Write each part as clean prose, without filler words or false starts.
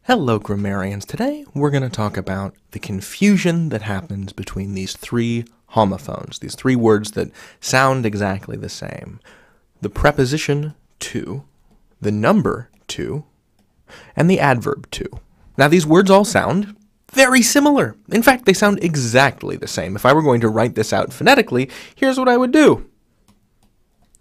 Hello, grammarians. Today we're going to talk about the confusion that happens between these three homophones, these three words that sound exactly the same. The preposition to, the number to, and the adverb to. Now these words all sound very similar. In fact, they sound exactly the same. If I were going to write this out phonetically, here's what I would do.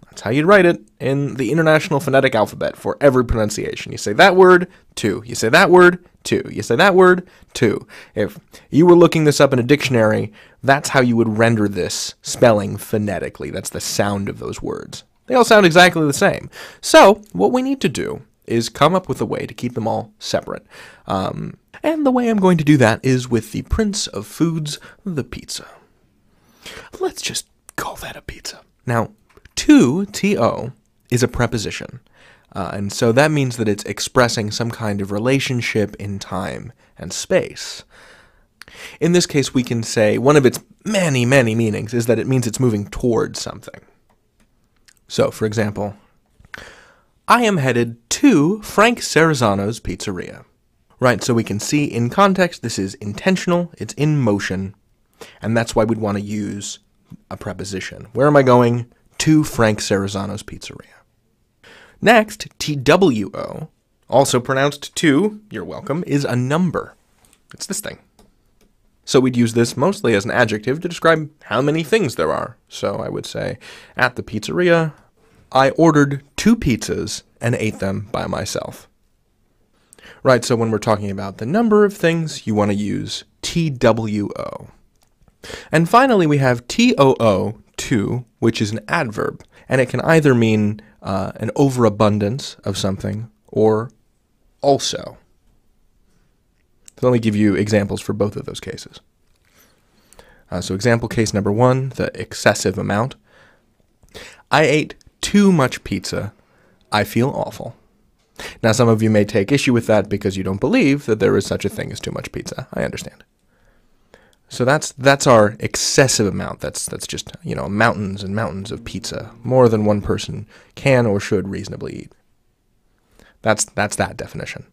That's how you'd write it in the International Phonetic Alphabet for every pronunciation. You say that word, to. You say that word, to. You say that word, to. If you were looking this up in a dictionary, that's how you would render this spelling phonetically. That's the sound of those words. They all sound exactly the same. So what we need to do is come up with a way to keep them all separate. And the way I'm going to do that is with the Prince of Foods, the pizza. Let's just call that a pizza. Now, to, T-O, is a preposition, and so that means that it's expressing some kind of relationship in time and space. In this case, we can say one of its many, many meanings is that it means it's moving towards something. So, for example, I am headed to Frank Ceresano's Pizzeria. Right, so we can see in context this is intentional, it's in motion, and that's why we'd want to use a preposition. Where am I going? To Frank Ceresano's Pizzeria. Next, TWO, also pronounced to, you're welcome, is a number. It's this thing. So we'd use this mostly as an adjective to describe how many things there are. So I would say, at the pizzeria, I ordered 2 pizzas and ate them by myself. Right, so when we're talking about the number of things, you want to use TWO. And finally, we have TOO, to, which is an adverb, and it can either mean an overabundance of something or also. So let me give you examples for both of those cases. So example case number 1, the excessive amount. I ate too much pizza. I feel awful. Now some of you may take issue with that because you don't believe that there is such a thing as too much pizza. I understand. So that's our excessive amount. That's just, mountains and mountains of pizza. More than one person can or should reasonably eat. That's that definition.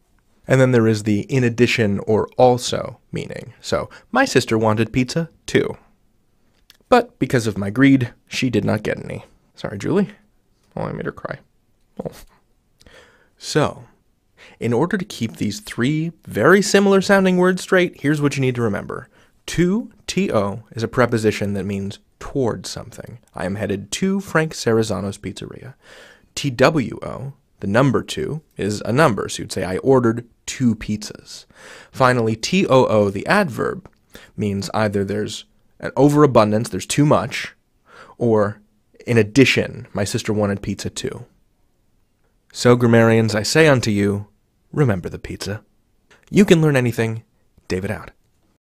And then there is the in addition or also meaning. So my sister wanted pizza too. But because of my greed, she did not get any. Sorry, Julie. Oh, I made her cry. Oh. So, in order to keep these three very similar sounding words straight, here's what you need to remember. To, T-O, is a preposition that means towards something. I am headed to Frank Ceresano's Pizzeria. TWO, the number 2, is a number, so you'd say I ordered 2 pizzas. Finally, TOO, the adverb, means either there's an overabundance, there's too much, or in addition, my sister wanted pizza too. So, grammarians, I say unto you, remember the pizza. You can learn anything. David out.